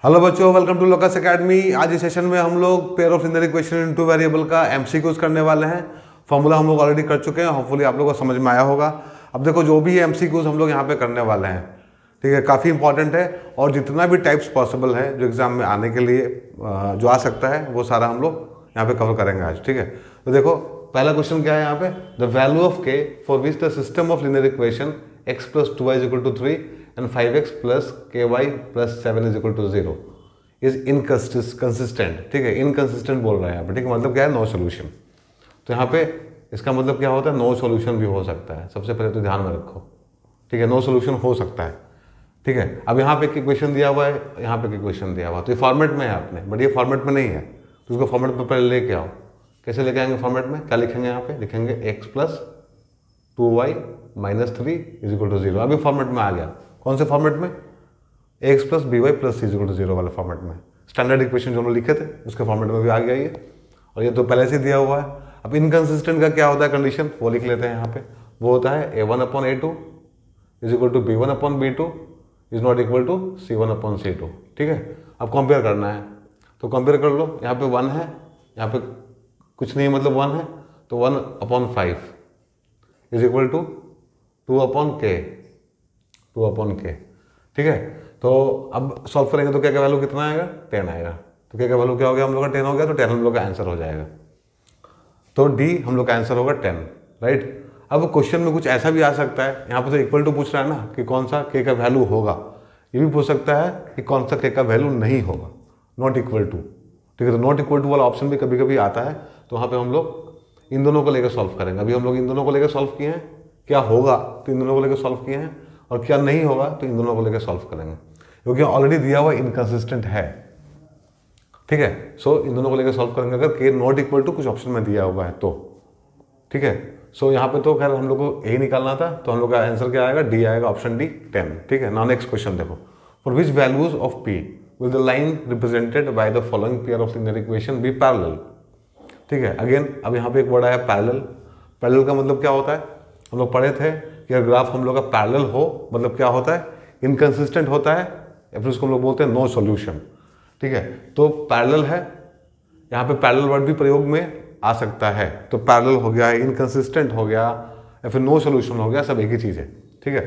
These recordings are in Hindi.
हेलो बच्चों, वेलकम टू लोकस एकेडमी। आज इस सेशन में हम लोग pair of linear equation in two variable का एमसीक्यूज करने वाले हैं। फॉर्मूला हम लोग ऑलरेडी कर चुके हैं, होपफुली आप लोगों को समझ में आया होगा। अब देखो, जो भी एमसीक्यूज हम लोग यहाँ पे करने वाले हैं, ठीक है, काफ़ी इंपॉर्टेंट है और जितना भी टाइप्स पॉसिबल है जो एग्जाम में आने के लिए जो आ सकता है वो सारा हम लोग यहाँ पे कवर करेंगे आज, ठीक है। तो देखो, पहला क्वेश्चन क्या है यहाँ पे, the value of k for which the system of linear equation x plus 2y is equal to 3 and 5x plus ky plus 7 is equal to 0 is inconsistent, ठीक है। इनकंसिस्टेंट बोल रहे हैं यहाँ पे, ठीक है, मतलब क्या है, नो सोल्यूशन। तो यहाँ पे इसका मतलब क्या होता है, नो सोल्यूशन भी हो सकता है। सबसे पहले तो ध्यान में रखो, ठीक है, नो सोल्यूशन हो सकता है, ठीक है। अब यहाँ पे एक इक्वेशन दिया हुआ है, यहाँ पे एक इक्वेशन दिया हुआ है, तो ये फॉर्मेट में है आपने, बट ये फॉर्मेट में नहीं है, तो उसको फॉर्मेट में पहले लेके आओ। कैसे लेके आएंगे फॉर्मेट में, क्या लिखेंगे यहाँ पे, लिखेंगे x plus 2y minus 3 is equal to 0। अभी फॉर्मेट में आ गया, कौन से फॉर्मेट में, x plus by plus is equal to 0 वाले फॉर्मेट में। स्टैंडर्ड इक्वेशन जो हम लोग लिखे थे उसके फॉर्मेट में भी आ गया ये, और ये तो पहले से दिया हुआ है। अब इनकंसिस्टेंट का क्या होता है कंडीशन, वो लिख लेते हैं यहाँ पे। वो होता है a1/a2 is equal to b1/b2 is not equal to c1/c2, ठीक है। अब कंपेयर करना है, तो कंपेयर कर लो। यहाँ पे 1 है, यहाँ पे कुछ नहीं है, मतलब 1 है, तो 1/5 इज इक्वल टू 2/k, ठीक है। तो अब सॉल्व करेंगे तो क्या क्या वैल्यू कितना आएगा, 10 आएगा। तो क्या क्या वैल्यू क्या हो गया हम लोग का, 10 हो गया, तो 10 हम लोग का आंसर हो जाएगा। तो डी हम लोग का आंसर होगा 10, राइट। अब क्वेश्चन में कुछ ऐसा भी आ सकता है, यहाँ पे तो इक्वल टू पूछ रहा है ना कि कौन सा के का वैल्यू होगा। ये भी पूछ सकता है कि कौन सा के का वैल्यू नहीं होगा, नॉट इक्वल टू, ठीक है। तो नॉट इक्वल टू वाला ऑप्शन भी कभी कभी आता है, तो वहाँ पे हम लोग इन दोनों को लेकर सॉल्व करेंगे। अभी हम लोग इन दोनों को लेकर सॉल्व किए हैं, क्या होगा तो इन दोनों को लेकर सॉल्व किए हैं, और क्या नहीं होगा तो इन दोनों को लेकर सॉल्व करेंगे, क्योंकि ऑलरेडी दिया हुआ इनकंसिस्टेंट है, ठीक है। सो इन दोनों को लेकर सॉल्व करेंगे अगर के नॉट इक्वल टू कुछ ऑप्शन में दिया हुआ है तो, ठीक है। सो यहाँ पे तो खैर हम लोग को ए निकालना था, तो हम लोग का आंसर क्या आएगा, डी आएगा, ऑप्शन डी 10, ठीक है। नाउ नेक्स्ट क्वेश्चन देखो, for which values of P will the line represented by the following pair of linear equation be parallel, ठीक है। अगेन अब यहाँ पे एक वर्ड आया पैरेलल। पैरेलल का मतलब क्या होता है, हम लोग पढ़े थे कि अगर ग्राफ हम लोग का पैरेलल हो मतलब क्या होता है, इनकंसिस्टेंट होता है, या फिर उसको हम लोग बोलते हैं नो सॉल्यूशन, ठीक है। तो पैरेलल है, यहाँ पे पैरेलल वर्ड भी प्रयोग में आ सकता है। तो पैरेलल हो गया, इनकंसिस्टेंट हो गया, या फिर नो सॉल्यूशन हो गया, सब एक ही चीज़ है, ठीक है।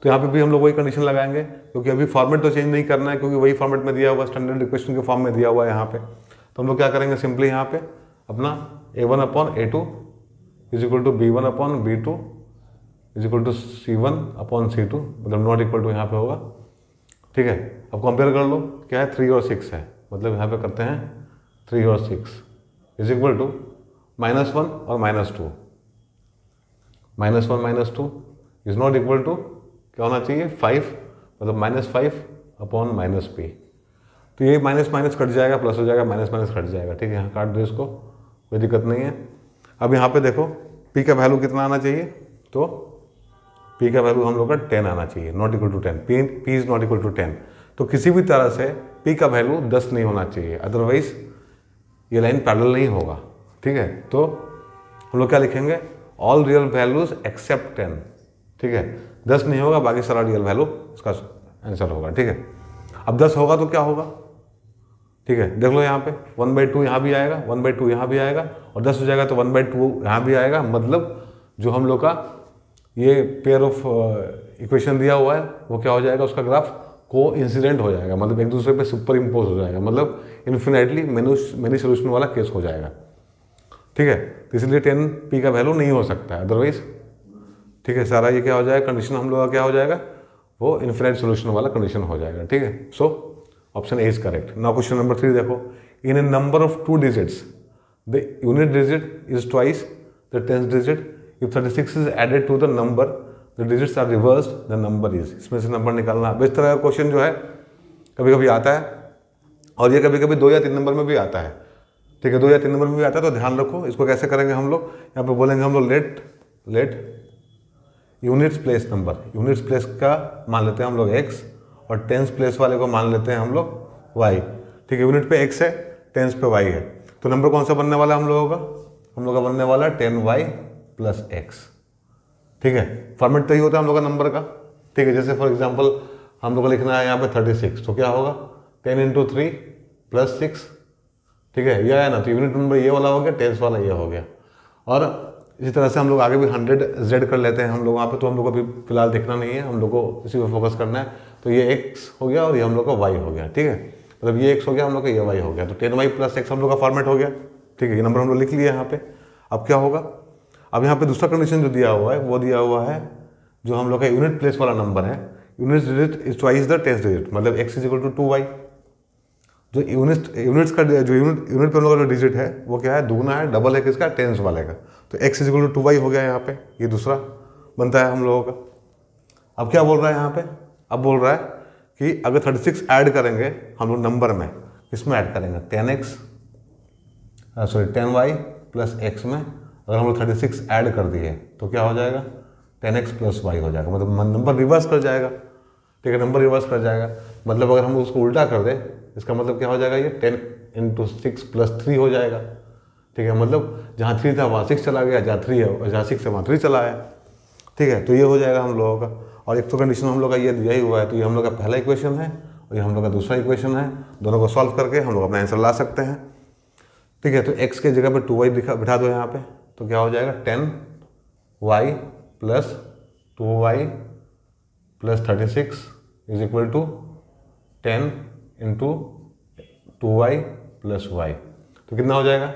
तो यहाँ पे भी हम लोग वही कंडीशन लगाएंगे, क्योंकि अभी फॉर्मेट तो चेंज नहीं करना है, क्योंकि वही फॉर्मेट में दिया हुआ, स्टैंडर्ड इक्वेशन के फॉर्म में दिया हुआ है यहाँ पे। तो हम लोग क्या करेंगे, सिंपली यहाँ पे अपना a1/a2 is equal to b1/b2 is equal to c1/c2, मतलब नॉट इक्वल टू यहाँ पे होगा, ठीक है। अब कंपेयर कर लो, क्या है, 3 और 6 है, मतलब यहाँ पे करते हैं 3 और 6 इज इक्वल टू -1 और -2, -1 -2 इज नॉट इक्वल टू क्या होना चाहिए, 5, मतलब -5/-p। तो ये माइनस माइनस कट जाएगा, प्लस हो जाएगा, माइनस माइनस कट जाएगा, ठीक है। यहाँ काट दो इसको, कोई दिक्कत नहीं है। अब यहाँ पे देखो p का वैल्यू कितना आना चाहिए, तो p का वैल्यू हम लोग का 10 आना चाहिए, not equal to 10, p is not equal to 10। तो किसी भी तरह से p का वैल्यू 10 नहीं होना चाहिए, अदरवाइज ये लाइन पैरेलल नहीं होगा, ठीक है। तो हम लोग क्या लिखेंगे, ऑल रियल वैल्यूज एक्सेप्ट 10, ठीक है। 10 नहीं होगा, बाकी सारा रियल वैल्यू इसका आंसर होगा, ठीक है। अब 10 होगा तो क्या होगा, ठीक है, देख लो यहाँ पे 1/2 यहाँ भी आएगा, 1/2 यहाँ भी आएगा, और 10 हो जाएगा तो 1/2 यहाँ भी आएगा। मतलब जो हम लोग का ये पेयर ऑफ इक्वेशन दिया हुआ है वो क्या हो जाएगा, उसका ग्राफ को इंसिडेंट हो जाएगा, मतलब एक दूसरे पे सुपर इम्पोज हो जाएगा, मतलब इन्फिनाइटली मेनी सोल्यूशन वाला केस हो जाएगा, ठीक है। तो इसलिए 10 p का वैल्यू नहीं हो सकता है अदरवाइज, ठीक है। सारा ये क्या हो जाएगा, कंडीशन हम लोग का क्या हो जाएगा, वो इन्फिनाइट सोल्यूशन वाला कंडीशन हो जाएगा, ठीक है। So option A is correct. Now question number 3 देखो, in a number of 2 digits the unit digit is twice the 10th डिजिट, if 36 is added to the number the digits are reversed the number is. इसमें से नंबर निकालना। अब इस तरह का क्वेश्चन जो है कभी कभी आता है, और ये कभी कभी 2 या 3 नंबर में भी आता है, ठीक है। 2 या 3 नंबर में भी आता है, तो ध्यान रखो। इसको कैसे करेंगे हम लोग, यहाँ पे बोलेंगे हम लोग let units place number. Units place का मान लेते हैं हम लोग x, और टेंस प्लेस वाले को मान लेते हैं हम लोग y, ठीक है। यूनिट पे x है, टेंस पे y है, तो नंबर कौन सा बनने वाला है हम लोगों का, हम लोग का बनने वाला 10y + x, ठीक है। फॉर्मेट तो ही होता है हम लोग का नंबर का, ठीक है। जैसे फॉर एग्जांपल हम लोग को लिखना है यहाँ पे 36, तो क्या होगा 10 इंटू 3 प्लस 6, ठीक है, यह है ना। तो यूनिट नंबर ये वाला हो गया, टेंस वाला ये हो गया। और इसी तरह से हम लोग आगे भी 100Z कर लेते हैं हम लोग वहाँ पे, तो हम लोग को अभी फिलहाल देखना नहीं है, हम लोग को इसी पे फोकस करना है। तो ये x हो गया और ये हम लोग का y हो गया, ठीक है, मतलब ये x हो गया, हम लोग का ये y हो गया। तो 10y प्लस x हम लोग का फॉर्मेट हो गया, ठीक है, ये नंबर हम लोग लिख लिया यहाँ पे। अब क्या होगा, अब यहाँ पे दूसरा कंडीशन जो दिया हुआ है वो दिया हुआ है जो हम लोग का यूनिट प्लेस वाला नंबर है, unit digit is twice the tens digit, मतलब x is equal to 2y। जो यूनिट्स का जो यूनिट पे हम लोग का जो डिजिट है वो क्या है, दुगना है, डबल है किसका, टेंस वाले का। तो x is equal to 2y हो गया यहाँ पे, ये दूसरा बनता है हम लोगों का। अब क्या बोल रहा है यहाँ पे, अब बोल रहा है कि अगर 36 ऐड करेंगे हम लोग नंबर में, किसमें ऐड करेंगे, 10y प्लस x में अगर हम लोग 36 ऐड कर दिए तो क्या हो जाएगा, 10x प्लस y हो जाएगा, मतलब नंबर रिवर्स कर जाएगा, ठीक है, नंबर रिवर्स कर जाएगा। मतलब अगर हम उसको उल्टा कर दें, इसका मतलब क्या हो जाएगा, ये 10 इंटू 6 प्लस 3 हो जाएगा, ठीक है, मतलब जहाँ 3 था वहाँ 6 चला गया, जहाँ 3 है जहाँ 6 है वहाँ 3 चला आया, ठीक है। तो ये हो जाएगा हम लोगों का। और एक तो कंडीशन हम लोग का ये दिया ही हुआ है, तो ये हम लोग का पहला इक्वेशन है और ये हम लोग का दूसरा इक्वेशन है। दोनों को सॉल्व करके हम लोग अपना आंसर ला सकते हैं, ठीक है। तो x के जगह पे 2y बिठा दो यहाँ पे, तो क्या हो जाएगा, 10y plus 2y plus 36 is equal to 10 into 2y plus y। तो कितना हो जाएगा,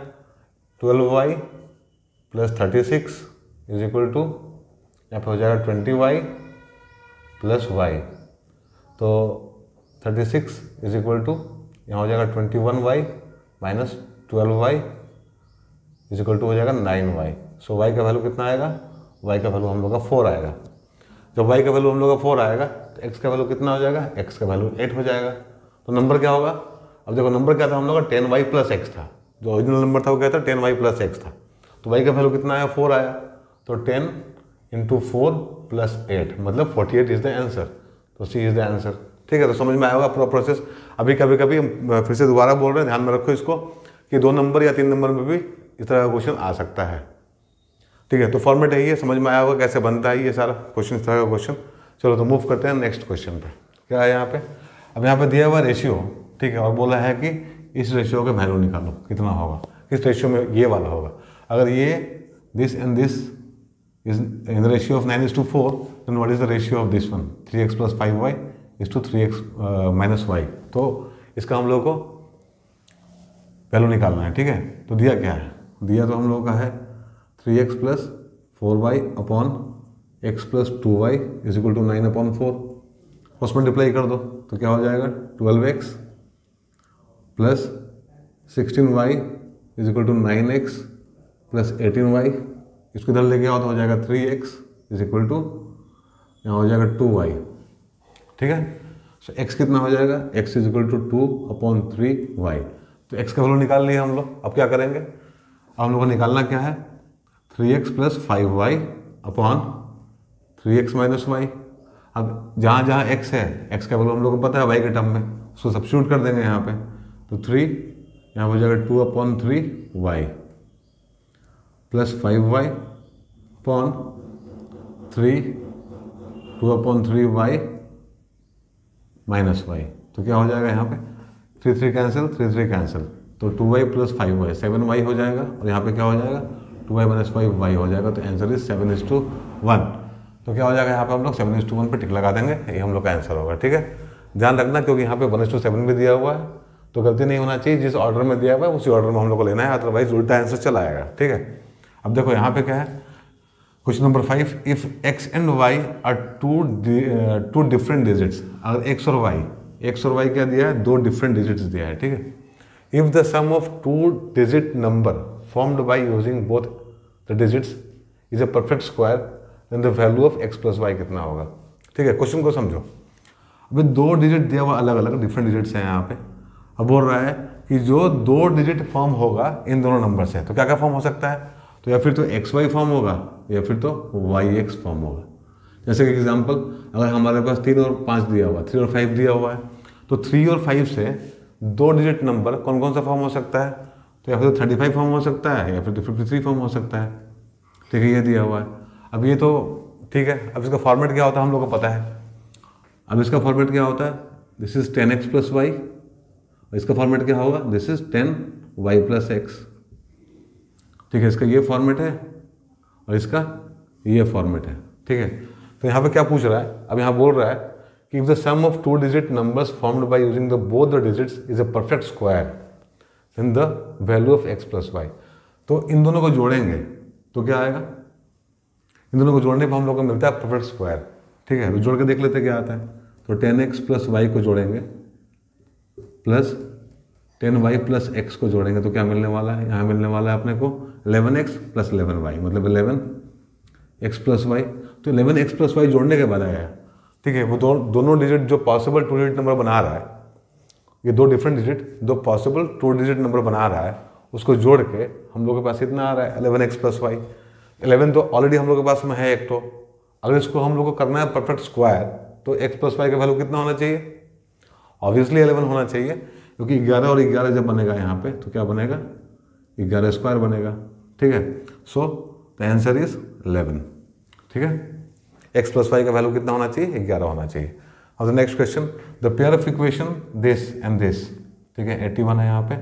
12y plus 36 is equal to, यहाँ पे हो जाएगा 20y प्लस y। तो 36 इज इक्वल टू यहाँ हो जाएगा 21y minus 12y is equal to हो जाएगा 9y। सो y का वैल्यू कितना आएगा, y का वैल्यू हम लोग का 4 आएगा। जब y का वैल्यू हम लोग का 4 आएगा तो x का वैल्यू कितना हो जाएगा, x का वैल्यू 8 हो जाएगा। तो नंबर क्या होगा, अब देखो नंबर क्या था हम लोग का, 10y प्लस x था, जो ओरिजिनल नंबर था वो क्या था, 10y प्लस x था। तो y का वैल्यू कितना आया, 4 आया। तो 10 इंटू 4 प्लस 8 मतलब 48 इज द आंसर। तो सी इज द आंसर, ठीक है। तो समझ में आया होगा पूरा प्रोसेस। अभी कभी कभी फिर से दोबारा बोल रहे हैं, ध्यान में रखो इसको कि 2 नंबर या 3 नंबर में भी इस तरह का क्वेश्चन आ सकता है, ठीक है। तो फॉर्मेट है ये, समझ में आया होगा कैसे बनता है ये सारा क्वेश्चन, इस तरह का क्वेश्चन। चलो तो मूव करते हैं नेक्स्ट क्वेश्चन पे। क्या है यहाँ पे, अब यहाँ पे दिया हुआ रेशियो, ठीक है, और बोला है कि इस रेशियो का वैल्यू निकालो कितना होगा, किस रेशियो में ये वाला होगा। अगर ये this and this is in the ratio of 9:4, then what is the ratio of this one, 3x plus 5y is to 3x minus y। तो इसका हम लोग को वैल्यू निकालना है, ठीक है। तो दिया क्या है, दिया तो हम लोग का है 3x plus 4y upon x plus 2y is equal to 9/4। उस मल्टीप्लाई कर दो तो क्या हो जाएगा, 12x plus 16y is equal to 9x plus 18y। इसको इधर लेके आओ तो हो जाएगा 3x इज इक्वल टू यहाँ हो जाएगा 2y, ठीक है। सो x कितना हो जाएगा, x is equal to 2/3y। तो x का वैल्यू निकाल लिया हम लोग। अब क्या करेंगे, अब हम लोग को निकालना क्या है, 3x plus 5y upon 3x minus y। अब जहाँ जहाँ x है, x का वैल्यू हम लोग को पता है y के टर्म में, उसको सब्स्टिट्यूट कर देंगे यहाँ पे। तो 3 यहाँ हो जाएगा 2/3y plus 5y upon 2/3y minus y। तो क्या हो जाएगा यहाँ पे, 3 कैंसिल, 3 कैंसिल, तो 2y प्लस 5y 7y हो जाएगा। और यहाँ पे क्या हो जाएगा, 2y माइनस 5y हो जाएगा। तो आंसर इज 7:1। तो क्या हो जाएगा यहाँ पे हम लोग 7:1 पे टिक लगा देंगे, ये हम लोग का आंसर होगा, ठीक है। ध्यान रखना क्योंकि यहाँ पे 1:7 भी दिया हुआ है, तो गलती नहीं होना चाहिए, जिस ऑर्डर में दिया हुआ है उसी ऑर्डर में हम लोग को लेना है, अदरवाइज उल्टा आंसर चला आएगा, ठीक है। अब देखो यहाँ पे क्या है, question number 5, if x and y are two different digits. अगर x और y क्या दिया है, 2 डिफरेंट डिजिट्स दिया है, ठीक है। If the sum of 2 digit number formed by using both the digits is a perfect square, then the value of x plus y कितना होगा, ठीक है। क्वेश्चन को समझो। अभी 2 डिजिट दिया हुआ, अलग अलग डिफरेंट डिजिट्स हैं यहाँ पे। अब बोल रहा है कि जो 2 डिजिट फॉर्म होगा इन दोनों नंबर से, तो क्या क्या फॉर्म हो सकता है, तो या फिर तो xy फॉर्म होगा या फिर तो yx फॉर्म होगा। जैसे कि एग्जांपल, अगर हमारे पास 3 और 5 दिया हुआ है, 3 और 5 दिया हुआ है, तो 3 और 5 से 2 डिजिट नंबर कौन कौन सा फॉर्म हो सकता है, तो या फिर तो 35 फॉर्म हो सकता है या फिर तो 53 फॉर्म हो सकता है, ठीक है, ये दिया हुआ है। अब ये तो ठीक है, अब इसका फॉर्मेट क्या होता है हम लोग को पता है। अब इसका फॉर्मेट क्या होता है, this is 10x plus y इसका फॉर्मेट क्या होगा, दिस इज 10y + x, ठीक है, इसका ये फॉर्मेट है और इसका ये फॉर्मेट है, ठीक है। तो यहाँ पे क्या पूछ रहा है, अब यहाँ बोल रहा है कि if the sum of 2 digit numbers formed by using the both the digits is a perfect square then the value of x + y। तो इन दोनों को जोड़ेंगे तो क्या आएगा, इन दोनों को जोड़ने पर हम लोग को मिलता है परफेक्ट स्क्वायर, ठीक है। तो जोड़ के देख लेते क्या आता है। तो 10x + y को जोड़ेंगे प्लस 10y + x को जोड़ेंगे तो क्या मिलने वाला है, यहाँ मिलने वाला है अपने को 11x + 11y, मतलब 11x + y। तो 11x + y जोड़ने के बाद आया, ठीक है। वो दोनों डिजिट जो पॉसिबल 2 डिजिट नंबर बना रहा है, ये 2 डिफरेंट डिजिट दो पॉसिबल 2 डिजिट नंबर बना रहा है, उसको जोड़ के हम लोग के पास इतना आ रहा है 11x + y। 11 तो ऑलरेडी हम लोग के पास में है एक, तो अगर इसको हम लोग को करना है परफेक्ट स्क्वायर तो x + y का वैल्यू कितना होना चाहिए, ऑब्वियसली 11 होना चाहिए, क्योंकि 11 और 11 जब बनेगा यहाँ पे तो क्या बनेगा, 11 स्क्वायर बनेगा, ठीक है। सो द आंसर इज 11, ठीक है। x + y का वैल्यू कितना होना चाहिए, 11 होना चाहिए। अब the next question, the pair of equation this and this, ठीक है, 81 है यहाँ पे,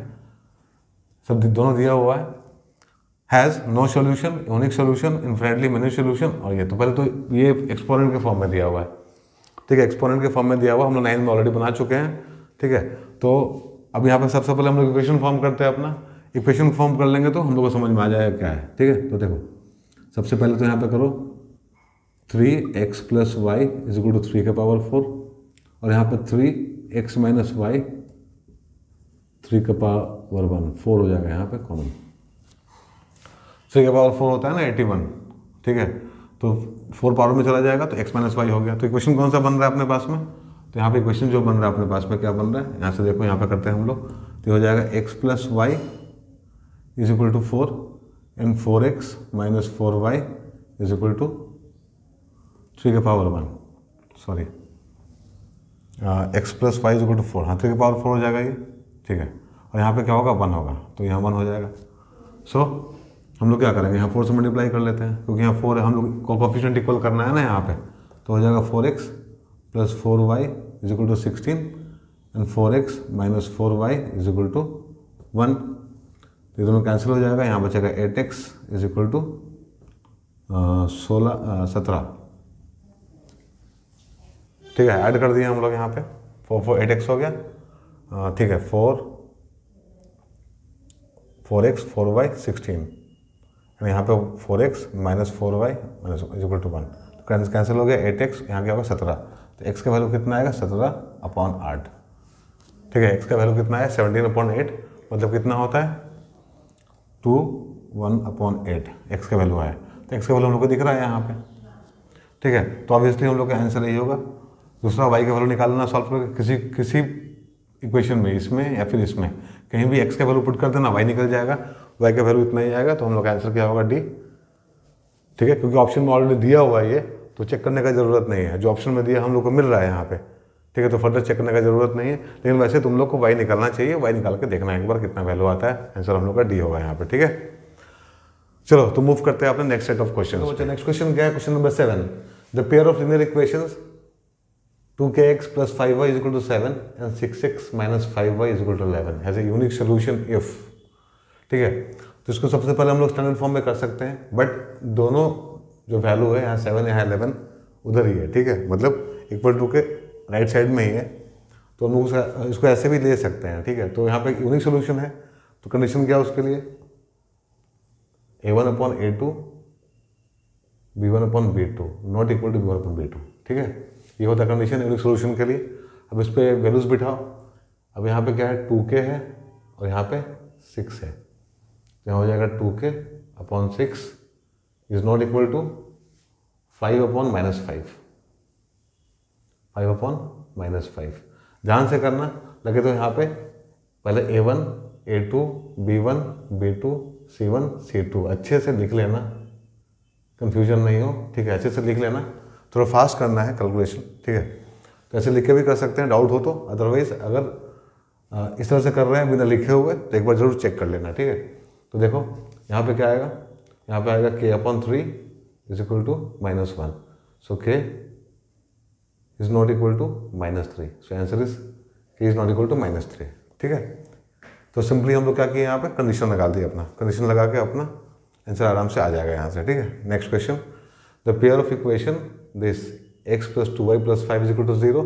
सब दोनों दिया हुआ है, has no solution, unique solution, infinitely many solution. और ये तो पहले तो ये एक्सपोनेंट के फॉर्म में दिया हुआ है, ठीक है, एक्सपोनेंट के फॉर्म में दिया हुआ, हम लोग 9 में ऑलरेडी बना चुके हैं, ठीक है। तो अब यहाँ पे सबसे पहले हम लोग इक्वेशन फॉर्म करते हैं अपना, इक्वेशन फॉर्म कर लेंगे तो हम लोग को समझ में आ जाएगा क्या है, ठीक है। तो देखो सबसे पहले तो यहाँ पे करो 3x + y = 3 के पावर 4 और यहाँ पे 3x - y 3 के पावर 1, 4 हो जाएगा यहाँ पे कॉमन, 3 के पावर 4 होता है ना 81, ठीक है। तो 4 पावर में चला जाएगा तो x - y हो गया। तो इक्वेशन कौन सा बन रहा है अपने पास में, तो यहाँ पे इक्वेशन जो बन रहा है अपने पास में क्या बन रहा है, यहाँ से देखो, यहाँ पे करते हैं हम लोग, तो हो जाएगा x + y = 4 and 4x - 4y = 3 के पावर 1, सॉरी x + y = 4, हाँ 3 के पावर 4 हो जाएगा ये, ठीक है। और यहाँ पे क्या होगा, 1 होगा, तो यहाँ 1 हो जाएगा। सो हम लोग क्या करेंगे, यहाँ 4 से मल्टीप्लाई कर लेते हैं, क्योंकि यहाँ 4 है, हम लोग को कोफिशिएंट इक्वल करना है ना यहाँ पे, तो हो जाएगा 4x + 4y = 16 and 4x - 4y = 1। ये दोनों कैंसिल हो जाएगा, यहाँ बचेगा 8x = 17, ठीक है। ऐड कर दिए हम लोग यहाँ पे, 4 8x हो गया, ठीक है, 4x 4y 16 और यहाँ पे 4x - 4y = 1, कैंसिल हो गया, 8x यहाँ क्या होगा 17, तो x का वैल्यू कितना आएगा 17/8, ठीक है। x का वैल्यू कितना है 17/8, मतलब कितना होता है 21/8 x का वैल्यू है। तो x का वैल्यू हम लोग को दिख रहा है यहाँ पे, ठीक है। तो ऑब्वियसली हम लोग का आंसर यही होगा। दूसरा y का वैल्यू निकालना सॉल्व करके किसी इक्वेशन में, इसमें या फिर इसमें, कहीं भी x का वैल्यू पुट कर देना, y निकल जाएगा, y का वैल्यू इतना ही आएगा। तो हम लोग का आंसर क्या होगा, D, ठीक है। क्योंकि ऑप्शन में ऑलरेडी दिया हुआ है ये, तो चेक करने का जरूरत नहीं है, जो ऑप्शन में दिया हम लोग को मिल रहा है यहाँ पे, ठीक है। तो फर्दर चेक करने का जरूरत नहीं है, लेकिन वैसे तुम लोग को y निकालना चाहिए, y निकाल के देखना एक बार कितना वैल्यू आता है, आंसर हम लोग का D होगा यहाँ पे, ठीक है। चलो तो मूव करते हैं अपने next set of question. Next question क्या है, question number 7, the pair of linear equations 2kx + 5y = 7 and 6x - 5y = 11 has a unique solution if, ठीक है। तो इसको सबसे पहले हम लोग स्टैंडर्ड फॉर्म में कर सकते हैं, बट दोनों जो वैल्यू है, यहाँ 7 यहाँ 11 उधर ही है, ठीक है, मतलब इक्वल टू के राइट साइड में ही है, तो हम लोग इसको ऐसे भी ले सकते हैं, ठीक है। तो यहाँ पे यूनिक सोल्यूशन है, तो कंडीशन क्या है उसके लिए, a1/a2 b1/b2 not equal to b1/b2, ठीक है। ये होता है कंडीशन यूनिक सोल्यूशन के लिए। अब इस पर वैल्यूज बिठाओ, अब यहाँ पे क्या है 2k है और यहाँ पे 6 है, तो यहाँ हो जाएगा 2k/6 is not equal to 5/-5, 5/-5। ध्यान से करना, लगे तो यहाँ पे पहले a1 a2 b1 b2 c1 c2 अच्छे से लिख लेना, कंफ्यूजन नहीं हो, ठीक है, अच्छे से लिख लेना, थोड़ा फास्ट करना है कैलकुलेशन, ठीक है। तो ऐसे लिख के भी कर सकते हैं डाउट हो तो, अदरवाइज अगर इस तरह से कर रहे हैं बिना लिखे हुए तो एक बार जरूर चेक कर लेना, ठीक है। तो देखो यहाँ पे क्या आएगा, यहाँ पे आएगा k/3 is equal to -1, so k is not equal to -3, so answer is k is not equal to -3, ठीक है। तो सिंपली हम लोग क्या किए यहाँ पे कंडीशन लगा दिए, अपना कंडीशन लगा के अपना आंसर आराम से आ जाएगा यहाँ से, ठीक है। Next question, the pair of equation this x + 2y + 5 = 0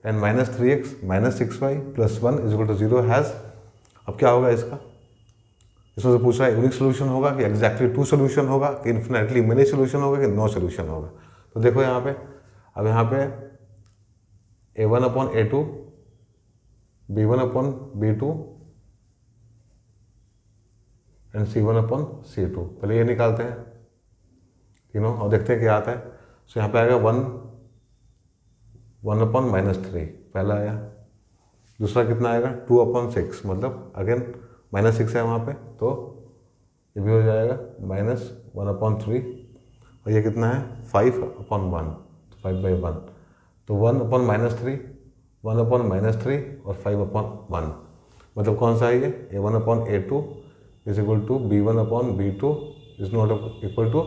and -3x - 6y + 1 = 0 has, अब क्या होगा इसका, इसमें से पूछ रहा है यूनिक सोल्यूशन होगा कि एग्जैक्टली 2 सोल्यूशन होगा कि इन्फिनेटली मेनी सोल्यूशन होगा कि नो सोल्यूशन होगा। तो देखो यहाँ पे, अब यहाँ पे a1/a2 b1/b2 एंड c1/c2, पहले ये निकालते हैं तीनों और देखते हैं क्या आता है। सो यहाँ पे आएगा 1/-3 पहला आया, दूसरा कितना आएगा 2/6, मतलब अगेन -6 है वहाँ पे, तो ये भी हो जाएगा -1/3, और ये कितना है 5/1, 5/1, तो 1/-3, 1/-3 और 5/1, मतलब कौन सा है ये, a1/a2 = b1/b2 is not equal to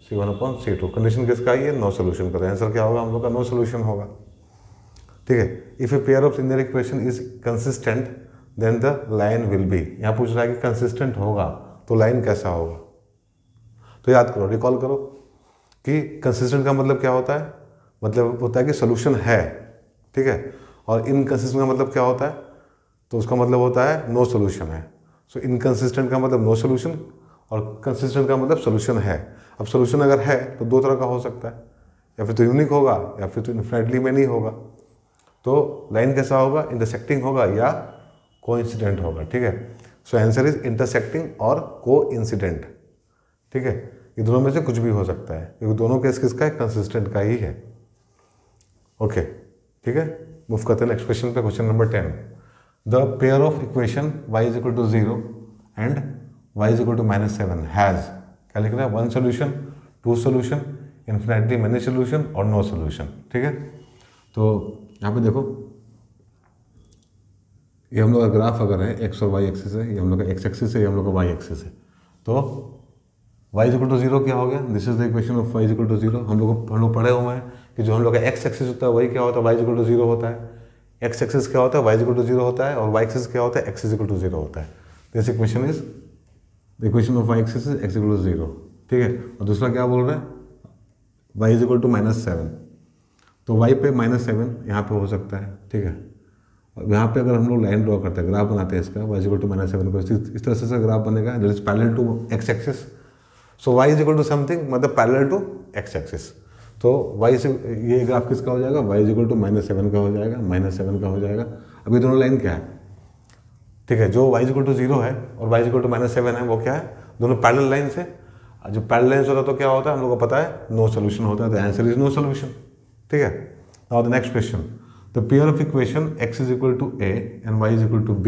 c1/c2। Condition किसका है ये, नो सोल्यूशन का। आंसर क्या होगा हम लोग का, नो सोल्यूशन होगा, ठीक है। If a pair of linear equation is consistent then the line will be, यहाँ पूछ रहा है कि कंसिस्टेंट होगा तो लाइन कैसा होगा। तो याद करो, रिकॉल करो कि कंसिस्टेंट का मतलब क्या होता है, मतलब होता है कि सोल्यूशन है, ठीक है। और इनकंसिस्टेंट का मतलब क्या होता है, तो उसका मतलब होता है नो सोल्यूशन है। सो इनकंसिस्टेंट का मतलब नो सोल्यूशन और कंसिस्टेंट का मतलब सोल्यूशन है। अब सोल्यूशन अगर है तो दो तरह का हो सकता है, या फिर तो यूनिक होगा या फिर तो इन्फिनेटली मेनी होगा। तो लाइन कैसा होगा, इंटरसेक्टिंग होगा या कोइंसिडेंट होगा, ठीक है। सो आंसर इज इंटरसेक्टिंग और कोइंसिडेंट, ठीक है। ये दोनों में से कुछ भी हो सकता है, क्योंकि दोनों केस किसका है, कंसिस्टेंट का ही है। ओके, ठीक है। मूव करते हैं नेक्स्ट क्वेश्चन पे, question number 10। The pair of equation y = 0 and y = -7 has, क्या लिख रहा है, 1 solution, 2 solution, infinitely many solution और नो सोल्यूशन, ठीक है। तो यहाँ पे देखो, ये हम लोग का ग्राफ अगर है x और y एक्सिस है, ये हम लोग का x एक्सिस है, ये हम लोग का y एक्सिस है। तो y = 0 क्या हो गया, this is the equation of y = 0। हम लोग पढ़े हुए हैं कि जो हम लोग का x एक्सिस होता है वही क्या होता है, y = 0 होता है। x एक्सिस क्या होता है, y = 0 होता है, और y एक्सिस क्या होता है, x = 0 होता है। This equation is the equation of y axis is x = 0, ठीक है। और दूसरा क्या बोल रहा है, y = -7, तो y पे -7 यहाँ पे हो सकता है, ठीक है। और यहाँ पे अगर हम लोग लाइन ड्रॉ करते हैं, ग्राफ बनाते हैं इसका, y = -7 को इस तरह से ग्राफ बनेगा, that is parallel to x axis. So y = something मतलब पैरेलल टू x एक्सिस। तो y से ये ग्राफ किसका हो जाएगा, y = -7 का हो जाएगा, -7 का हो जाएगा। अब ये दोनों लाइन क्या है, ठीक है, जो y = 0 है और y = -7 है, वो क्या है, दोनों पैरेलल लाइन से। जो पैरेलल लाइन होता है तो क्या होता है, हम लोग को पता है नो सोल्यूशन होता है, the answer is no solution, ठीक है। Now the next question, the pair of equation x = a and y = b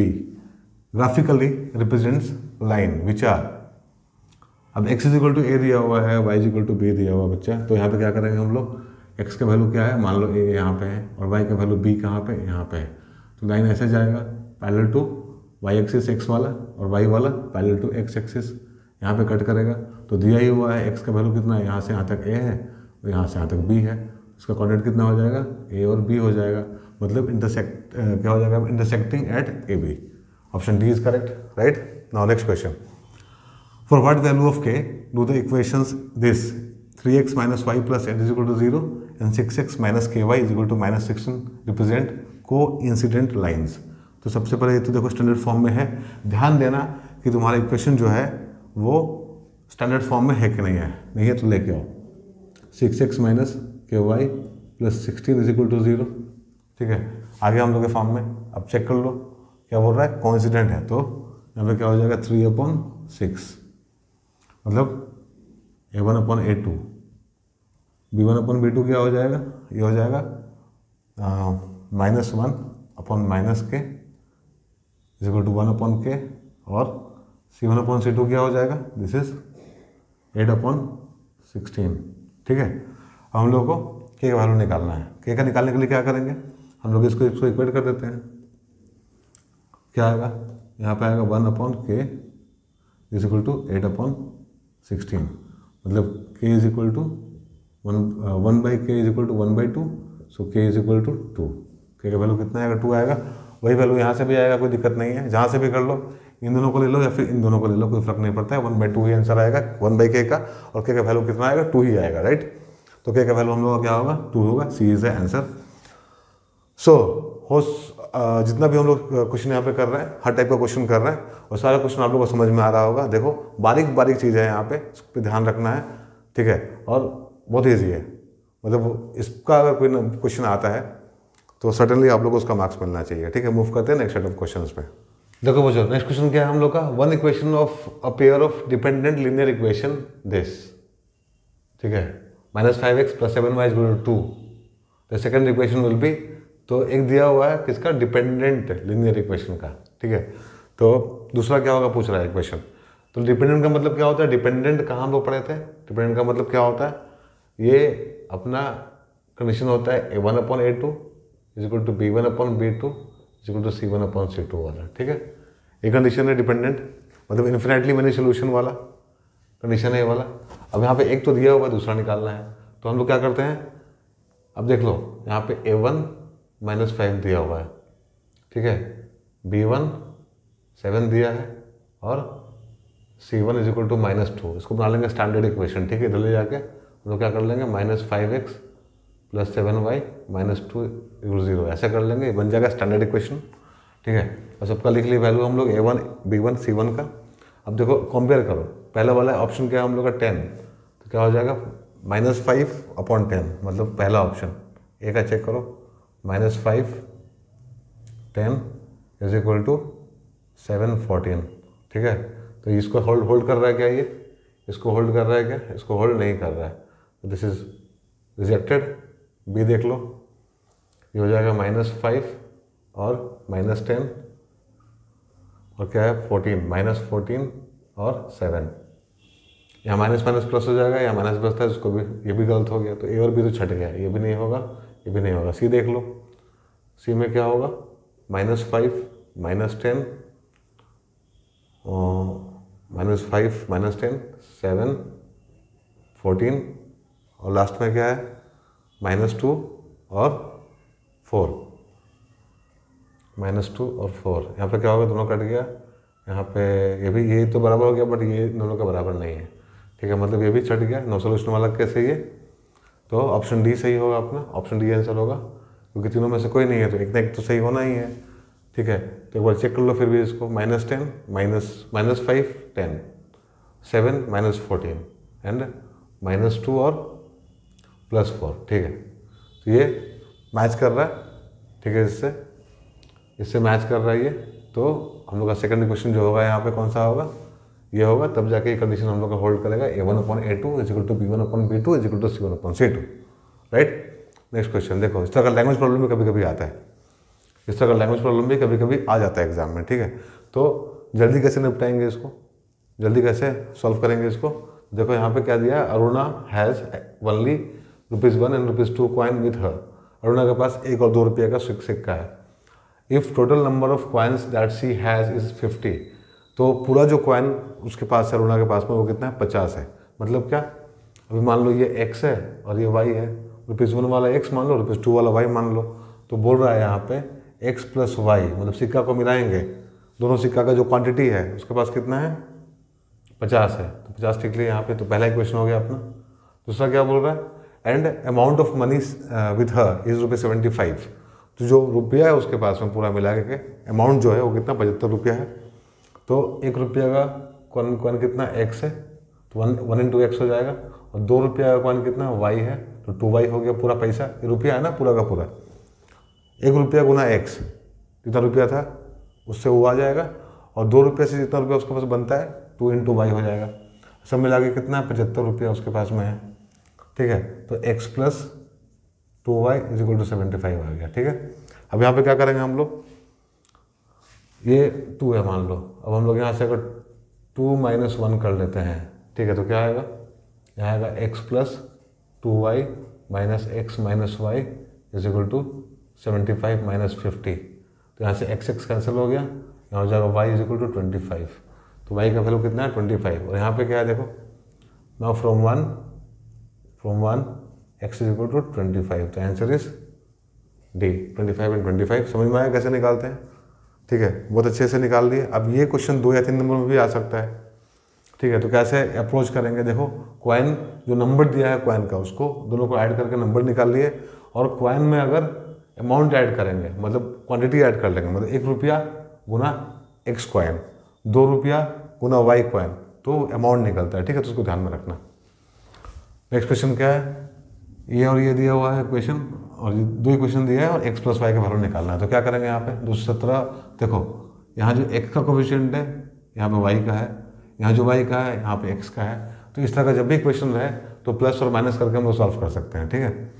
graphically represents line which are, अब x = a दिया हुआ है, y = b दिया हुआ बच्चा, तो यहाँ पे क्या करेंगे हम लोग, x का वैल्यू क्या है, मान लो a यहाँ पे है, और y का वैल्यू b कहाँ पे, यहाँ पे है। तो लाइन ऐसे जाएगा, parallel to y axis x वाला और y वाला पैरेलल टू x एक्सिस, यहाँ पे कट करेगा। तो दिया ही हुआ है x का वैल्यू कितना है, यहाँ से यहाँ तक a है और यहाँ से यहाँ तक b है, उसका कोऑर्डिनेट कितना हो जाएगा, a और b हो जाएगा, मतलब इंटरसेक्ट क्या हो जाएगा, intersecting at a b। Option D is correct, right. Now next question, for what value of k do the equations this 3x - y + 8 = 0 and 6x - ky = -16 represent coincident lines। तो सबसे पहले ये तो देखो स्टैंडर्ड फॉर्म में है, ध्यान देना कि तुम्हारा इक्वेशन जो है वो स्टैंडर्ड फॉर्म में है कि नहीं है तो लेके आओ। 6x - ky + 16 = 0, ठीक है। आगे हम लोग के फॉर्म में, अब चेक कर लो क्या बोल रहा है, कोइंसिडेंट है, तो यहाँ पे क्या हो जाएगा 3/6, मतलब a1/a2, b1/b2 क्या हो जाएगा, ये हो जाएगा -1/k = 1/k, और c1/c2 क्या हो जाएगा, दिस इज 8/16, ठीक है। अब हम लोग को k का वैल्यू निकालना है। k का निकालने के लिए क्या करेंगे, हम लोग इसको इक्वेट कर देते हैं। क्या आएगा, यहाँ पे आएगा 1/k = 8/16, मतलब k = 1/k = 1/2, सो k = 2। k का वैल्यू कितना आएगा, 2 आएगा, वही वैल्यू यहाँ से भी आएगा, कोई दिक्कत नहीं है, जहाँ से भी कर लो, इन दोनों को ले लो या फिर इन दोनों को ले लो, कोई फर्क नहीं पड़ता है। 1/2 ही आंसर आएगा 1/k का, और k का वैल्यू कितना आएगा 2 ही आएगा, राइट। तो k का वैल्यू हम लोग का क्या होगा 2 होगा, सी इज द आंसर। सो जितना भी हम लोग क्वेश्चन यहाँ पे कर रहे हैं, हर टाइप का क्वेश्चन कर रहे हैं, और सारा क्वेश्चन आप लोग को समझ में आ रहा होगा। देखो बारीक बारीक चीज़ है यहाँ पे, इस पर ध्यान रखना है, ठीक है, और बहुत ईजी है। मतलब इसका अगर कोई क्वेश्चन आता है तो सर्टेनली आप लोग को उसका मार्क्स मिलना चाहिए, ठीक है। मूव करते हैं नेक्स्ट सेट ऑफ क्वेश्चंस पे। देखो बच्चों, नेक्स्ट क्वेश्चन क्या है हम लोग का, one equation of a pair of dependent linear equation this, ठीक है, -5x + 7y = 2। The second equation will be, तो एक दिया हुआ है किसका, डिपेंडेंट लीनियर इक्वेशन का, ठीक है। तो दूसरा क्या होगा पूछ रहा है इक्वेशन। तो डिपेंडेंट का मतलब क्या होता है, डिपेंडेंट कहाँ हम लोग पढ़े थे, डिपेंडेंट का मतलब क्या होता है, ये अपना कंडीशन होता है a1/a2 = b1/b2 = c1/c2 वाला, ठीक है। ये कंडीशन है डिपेंडेंट, मतलब इन्फिनेटली मैनी सोल्यूशन वाला कंडीशन है ये वाला। अब यहाँ पे एक तो दिया हुआ, दूसरा निकालना है, तो हम लोग क्या करते हैं, अब देख लो यहाँ पे a1 -5 दिया हुआ है, ठीक है, b1 7 दिया है, और c1 = -2। इसको बना लेंगे स्टैंडर्ड इक्वेशन, ठीक है। इधर ले जाके हम लोग क्या कर लेंगे, -5x + 7y -2 = 0, ऐसा कर लेंगे, बन जाएगा स्टैंडर्ड इक्वेशन, ठीक है। और सबका लिख ली वैल्यू हम लोग a1 b1 c1 का। अब देखो कंपेयर करो, पहला वाला ऑप्शन क्या है हम लोग का 10, तो क्या हो जाएगा -5/10, मतलब पहला ऑप्शन ए का चेक करो, -5 10 = 7 14, ठीक है। तो इसको होल्ड कर रहा है क्या, ये इसको होल्ड कर रहा है क्या, इसको होल्ड नहीं कर रहा है, तो दिस इज रिजेक्टेड। बी देख लो, ये हो जाएगा -5 और -10 और क्या है 14, -14 और 7। यहाँ माइनस प्लस हो जाएगा, यहाँ माइनस बचता है, इसको भी, ये भी गलत हो गया, तो ए और बी तो छट गया, ये भी नहीं होगा, ये भी नहीं होगा। सी देख लो, सी में क्या होगा, -5 -10 -5 -10 7 14, और लास्ट में क्या है -2 और 4, -2 और 4। यहाँ पे क्या होगा, दोनों कट गया, यहाँ पे ये तो बराबर हो गया, बट ये दोनों का बराबर नहीं है, ठीक है, मतलब ये भी छट गया। नो सोल्यूशन वाला कैसे ये, तो ऑप्शन डी सही होगा अपना, ऑप्शन डी आंसर होगा, क्योंकि तीनों में से कोई नहीं है, तो एक ना एक तो सही होना ही है, ठीक है। तो एक बार चेक कर लो फिर भी इसको, -10 -5 10 7 -14 एंड -2 और +4, ठीक है। तो ये मैच कर रहा है, ठीक है, इससे मैच कर रहा है ये। तो हम लोग का सेकंड इक्वेशन जो होगा यहाँ पे कौन सा होगा, ये होगा, तब जाके ये कंडीशन हम लोग का होल्ड करेगा, a1/a2 = b1/b2 = c1/c2, right. Next question देखो, इस तरह का लैंग्वेज प्रॉब्लम भी कभी कभी आता है, इस तरह का लैंग्वेज प्रॉब्लम भी कभी कभी आ जाता है एग्जाम में, ठीक है। तो जल्दी कैसे निपटाएंगे इसको, जल्दी कैसे सॉल्व करेंगे इसको। देखो यहाँ पे क्या दिया है, Aruna has only ₹1 and ₹2 coin with her. Aruna के पास 1 और 2 रुपये का सिक्का है। If total number of coins that she has is 50, तो पूरा जो कॉइन उसके पास है, अरुणा के पास में, वो कितना है 50 है। मतलब क्या, अभी मान लो ये x है और ये y है, ₹1 वाला x मान लो, ₹2 वाला y मान लो। तो बोल रहा है यहाँ पे x + y, मतलब सिक्का को मिलाएंगे, दोनों सिक्का का जो क्वांटिटी है उसके पास कितना है 50 है, तो 50 टिक लिया यहाँ पे। तो पहला इक्वेशन हो गया अपना। दूसरा क्या बोल रहा है, and amount of money with her is ₹75। तो जो रुपया है उसके पास में पूरा मिला के अमाउंट जो है वो कितना 75 रुपया है। तो 1 रुपया का कॉइन कितना x है, तो 1 × x हो जाएगा, और 2 रुपया का कॉइन कितना y है, तो 2y हो गया पूरा पैसा। ये रुपया है ना पूरा का पूरा, 1 रुपया गुना x, जितना रुपया था उससे वो आ जाएगा, और 2 रुपये से जितना रुपया उसके पास बनता है 2 × y हो जाएगा। सब मिला के कितना है 75 रुपया उसके पास में है, ठीक है। तो x + 2y = 75 आ गया, ठीक है। अब यहाँ पे क्या करेंगे हम लोग, ये 2 है मान लो, अब हम लोग यहाँ से अगर 2 - 1 कर लेते हैं, ठीक है, तो क्या आएगा, यहाँ आएगा x + 2y - x - y = 75 - 50। तो यहाँ से x कैंसिल हो गया, यहाँ हो जाएगा y = 25। तो y का वैल्यू कितना है 25, और यहाँ पे क्या है देखो, नाउ फ्रॉम 1 x = 25। तो आंसर इज डी, 25 and 25। समझ में आया कैसे निकालते हैं। ठीक है, बहुत अच्छे से निकाल लिए। अब ये क्वेश्चन 2 या 3 नंबर में भी आ सकता है, ठीक है। तो कैसे अप्रोच करेंगे, देखो कॉइन जो नंबर दिया है कॉइन का, उसको दोनों को ऐड करके नंबर निकाल लिए, और कॉइन में अगर अमाउंट ऐड करेंगे, मतलब क्वांटिटी ऐड कर लेंगे, मतलब 1 रुपया गुना एक्स कॉइन, 2 रुपया गुना वाई कॉइन, तो अमाउंट निकलता है, ठीक है। तो उसको ध्यान में रखना। नेक्स्ट क्वेश्चन क्या है, ये और ये दिया हुआ है क्वेश्चन, और ये 2 ही क्वेश्चन दिया है, और x प्लस वाई का वैल्यू निकालना है। तो क्या करेंगे यहाँ पे 217, देखो यहाँ जो x का कोफिशिएंट है यहाँ पे y का है, यहाँ जो y का है यहाँ पे x का है। तो इस तरह का जब भी क्वेश्चन रहे तो प्लस और माइनस करके हम लोग सॉल्व कर सकते हैं, ठीक है।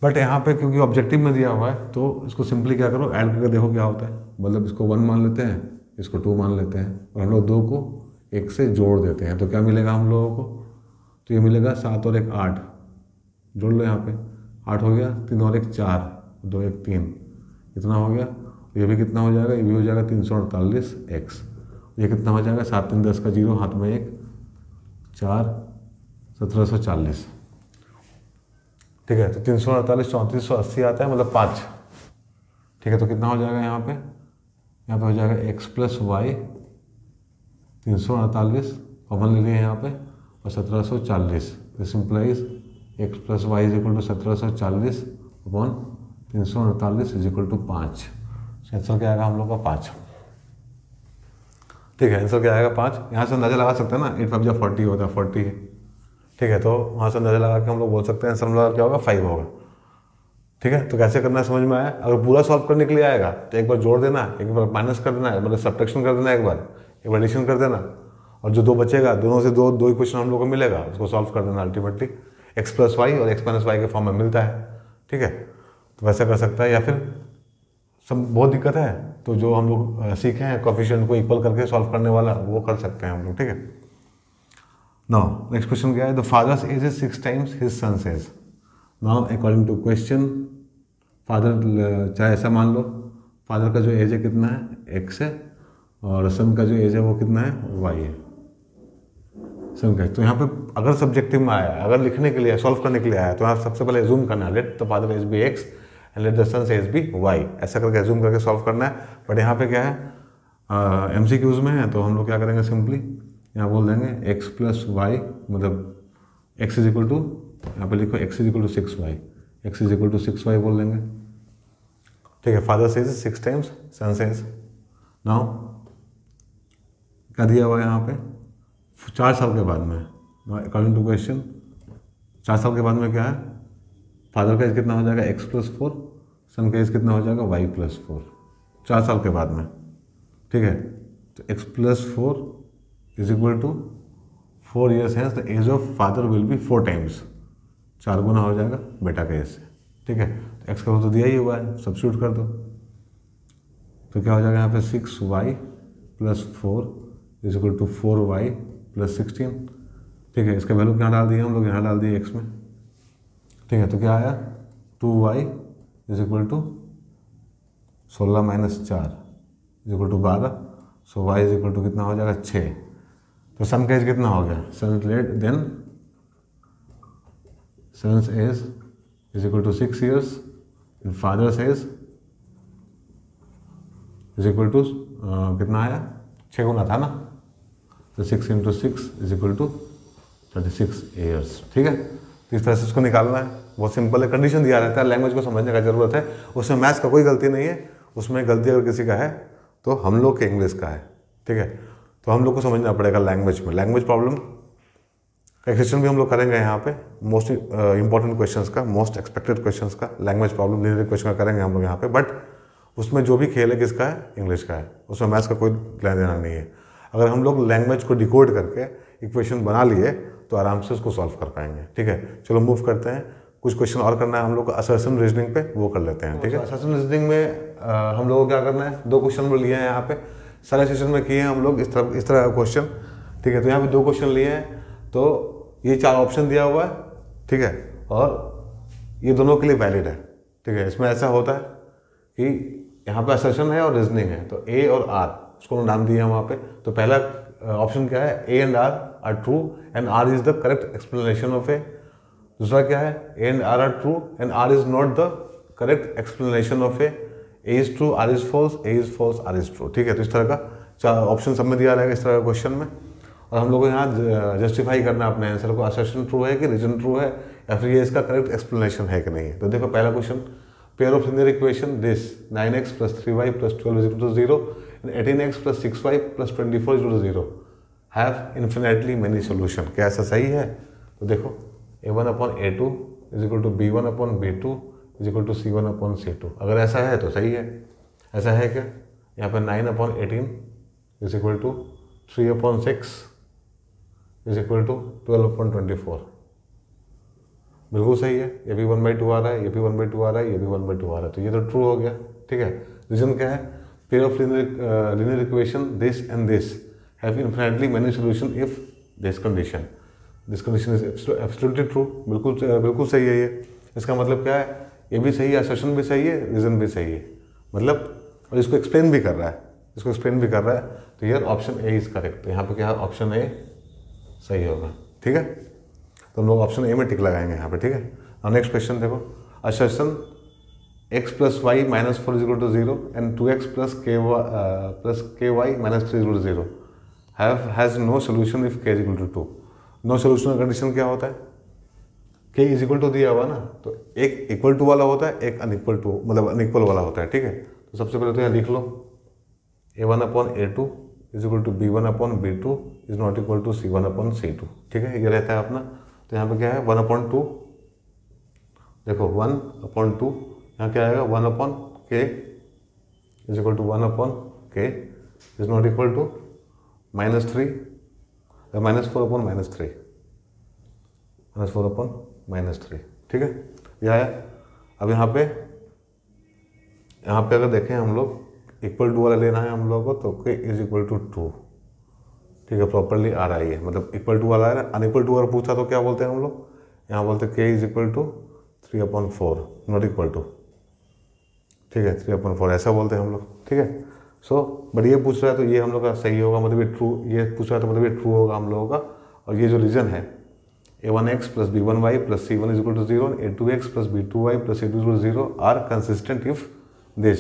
बट यहाँ पे क्योंकि ऑब्जेक्टिव में दिया हुआ है तो इसको सिंपली क्या करो, ऐड करके देखो क्या होता है। मतलब इसको 1 मान लेते हैं, इसको 2 मान लेते हैं, और हम लोग 2 को 1 से जोड़ देते हैं। तो क्या मिलेगा हम लोगों को, तो ये मिलेगा 7 और 1 8, जोड़ लो यहाँ पे, 8 हो गया, 3 और 1 4, 2 1 3, इतना हो गया। ये भी कितना हो जाएगा, ये भी हो जाएगा 348 x। ये कितना हो जाएगा, 7 3 10 का 0, हाथ में 1 4, 1740, ठीक है। तो 348 3480 आता है, मतलब 5, ठीक है। तो कितना हो जाएगा यहाँ पे हो जाएगा x प्लस वाई 348 कॉमन ले लिए यहाँ पे, और 1740। This implies x plus y is equal to 1740 upon 348 is equal to 5। Answer क्या आएगा हम लोग का 5, ठीक है। आंसर क्या आएगा 5। यहाँ से अंदाजा लगा सकते हैं ना, 8 5 जा 40 होता है, 40 है, ठीक है। तो वहाँ से अंदाजा लगा के हम लोग बोल सकते हैं आंसर हम लोग क्या होगा 5 होगा, ठीक है। तो कैसे करना है समझ में आया। अगर पूरा सॉल्व करने के लिए आएगा तो एक बार जोड़ देना, एक बार माइनस कर देना, मतलब सब्ट्रैक्शन कर देना, एक बार एडिशन कर देना, और जो 2 बचेगा दोनों से दो ही क्वेश्चन हम लोग को मिलेगा, उसको सॉल्व कर देना। अल्टीमेटली x प्लस वाई और x माइनस वाई के फॉर्म में मिलता है, ठीक है। तो वैसा कर सकता है, या फिर सब बहुत दिक्कत है तो जो हम लोग सीखे हैं कोफिशिएंट को इक्वल करके सॉल्व करने वाला, वो कर सकते हैं हम लोग, ठीक है। नाउ नेक्स्ट क्वेश्चन क्या है, the father's age is 6 times his son's age. Now according to question, father चाहे ऐसा मान लो, फादर का जो एज है कितना है x है, और सन का जो एज है वो कितना है y है, सन का। तो यहाँ पे अगर सब्जेक्टिव में आया, अगर लिखने के लिए सॉल्व करने के लिए आया, तो यहाँ सबसे पहले एज्यूम करना है, let the father age be x and let the son's age be y, ऐसा करके एज्यूम करके सॉल्व करना है। बट यहाँ पे क्या है, MCQs में है, तो हम लोग क्या करेंगे, सिंपली यहाँ बोल देंगे x प्लस वाई, मतलब x इज इक्वल टू, यहाँ पे लिखो x is equal to 6y, x is equal to 6y बोल देंगे, ठीक है। Father's age 6 times, son's age. Now क्या दिया हुआ है यहाँ पे, 4 साल के बाद में, अकॉर्डिंग टू क्वेश्चन 4 साल के बाद में क्या है, फादर का एज कितना हो जाएगा x प्लस 4, सन का एज कितना हो जाएगा y प्लस 4, 4 साल के बाद में, ठीक है। तो x plus 4 is equal to 4 years है, the age of father will be 4 times, 4 गुना हो जाएगा बेटा के एज से, ठीक है। तो x का तो दिया ही हुआ है, सब्स्टिट्यूट कर दो, तो क्या हो जाएगा यहाँ पे 6y plus 4 is equal to 4y plus 16, ठीक है। इसका वैल्यू कहाँ डाल दिया हम लोग, यहाँ डाल दिए x में, ठीक है। तो क्या आया 2y is equal to 16 minus 4 is equal to 12, so y is equal to कितना हो जाएगा 6। तो सन का एज कितना हो गया, son let then son's age is equal to 6 years and father's age is equal to कितना आया, 6 गुना था ना, तो 6 into 6 is equal to 36 years, ठीक है। तो इस तरह से इसको निकालना है, बहुत सिंपल है। कंडीशन दिया रहता है, लैंग्वेज को समझने का जरूरत है, उसमें मैथ्स का कोई गलती नहीं है, उसमें गलती अगर किसी का है तो हम लोग के इंग्लिश का है, ठीक है। तो हम लोग को समझना पड़ेगा लैंग्वेज में, लैंग्वेज प्रॉब्लम का सेक्शन भी हम लोग करेंगे यहाँ पे, मोस्ट इंपॉर्टेंट क्वेश्चंस का, मोस्ट एक्सपेक्टेड क्वेश्चंस का, लैंग्वेज प्रॉब्लम लीनियर क्वेश्चन का करेंगे हम लोग यहाँ पे। बट उसमें जो भी खेल है किसका है, इंग्लिश का है, उसमें मैथ्स का कोई लेना देना नहीं है। अगर हम लोग लैंग्वेज को डिकोड करके इक्वेशन बना लिए तो आराम से उसको सॉल्व कर पाएंगे, ठीक है। चलो मूव करते हैं, कुछ क्वेश्चन और करना है हम लोग को असर्शन रीजनिंग पे, वो कर लेते हैं, ठीक है। असर्शन रीजनिंग में हम लोगों को क्या करना है, 2 क्वेश्चन लिए हैं यहाँ पे, सारे सेशन में किए हैं हम लोग इस तरह का क्वेश्चन, ठीक है। तो यहाँ पे 2 क्वेश्चन लिए हैं, तो ये 4 ऑप्शन दिया हुआ है, ठीक है, और ये दोनों के लिए वैलिड है, ठीक है। इसमें ऐसा होता है कि यहाँ पे असर्शन है और रीजनिंग है, तो ए और आर उसको नाम दिया है वहाँ पे। तो पहला ऑप्शन क्या है, A and R true and R is the correct explanation of A. दूसरा क्या है, A and R true and R is not the correct explanation of A. A is true, R is false, A is false, R is true. ठीक है, तो इस तरह का ऑप्शन सब में दिया रहेगा इस तरह का क्वेश्चन में, और हम लोग को यहाँ जस्टिफाई करना है अपने आंसर को, असर्शन ट्रू है कि रीजन ट्रू है, या फिर ये इसका करेक्ट एक्सप्लेनेशन है कि नहीं है। तो देखो पहला question, pair of linear equation this 9x + 3y + 12 = 0 and 18x + 6y + 24 = 0 have infinitely many solution. क्या ऐसा सही है? तो देखो a1/a2 = b1/b2 = c1/c2। अगर ऐसा है तो सही है। ऐसा है क्या? यहाँ पर 9/18 = 3/6 = 12/24, बिल्कुल सही है। ये भी 1/2 आ रहा है, ये भी 1/2 आ रहा है, ये भी 1/2 आ रहा है, तो ये तो ट्रू हो गया। ठीक है, रीजन क्या है? Pair of linear equation this and this have infinitely many solution if this condition is absolutely true. बिल्कुल सही है ये। इसका मतलब क्या है? ये भी सही है, असर्शन भी सही है, रीजन भी सही है, मतलब और इसको एक्सप्लेन भी कर रहा है, तो यार ऑप्शन ए इज करेक्ट। तो यहाँ पे क्या है? ऑप्शन ए सही होगा। ठीक है, तो हम लोग ऑप्शन ए में टिक लगाएंगे यहाँ पे। ठीक है, और नेक्स्ट क्वेश्चन देखो, assertion x + y - 4 = 0 and 2x + ky - 3 = 0 has no solution if k = 2। No solution का कंडीशन क्या होता है? k = दिया हुआ ना, तो एक इक्वल टू वाला होता है, एक अनइक्वल टू मतलब अनइक्वल वाला होता है। ठीक है, तो सबसे पहले तो यहाँ लिख लो a1/a2 = b1/b2 ≠ c1/c2। ठीक है, ये रहता है अपना। तो यहाँ पे क्या है? 1/2, देखो 1/2, यहाँ क्या आएगा? 1/k = 1/k is not equal to -3 -4/-3 -4/-3। ठीक है, यह आया। अब यहाँ पे अगर देखें हम लोग इक्वल टू वाला लेना है हम लोगों को, तो k = 2। ठीक है, प्रॉपरली आ रहा है ये, मतलब इक्वल टू वाला है। अनइक्वल टू अगर पूछा तो क्या बोलते हैं हम लोग? यहाँ बोलते हैं k = 3/4 नॉट इक्वल टू। ठीक है, 3/4 ऐसा बोलते हैं हम लोग। ठीक है, बट ये पूछ रहा है तो ये हम लोग का सही होगा, मतलब ये ट्रू। ये पूछ रहा है तो मतलब ये ट्रू होगा हम लोगों का। और ये जो रीजन है a1x + b1y + c1 = 0 and a2x + b2y + c2 = 0 are consistent if this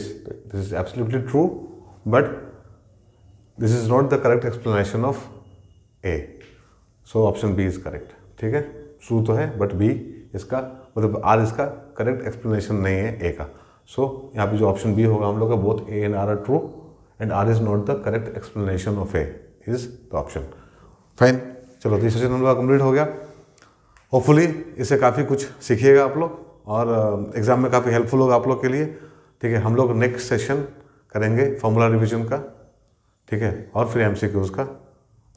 is absolutely true, but this is not the correct explanation of A. So option B is correct. ठीक है, ट्रू तो है बट बी इसका मतलब आर इसका करेक्ट एक्सप्लेनेशन नहीं है ए का। सो यहाँ पे जो ऑप्शन बी होगा हम लोग का, both A and R are true and R is not the correct explanation of A is the option. Fine, चलो तो ये सेशन हम लोग का कंप्लीट हो गया। होपफुली इससे काफ़ी कुछ सीखिएगा आप लोग, और एग्जाम में काफ़ी हेल्पफुल होगा आप लोग के लिए। ठीक है, हम लोग नेक्स्ट सेशन करेंगे फॉर्मूला रिविजन का। ठीक है, और फिर MCQs का,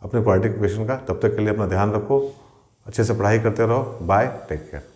अपने क्वाड्रेटिक इक्वेशन का। तब तक के लिए अपना ध्यान रखो, अच्छे से पढ़ाई करते रहो। Bye, take care.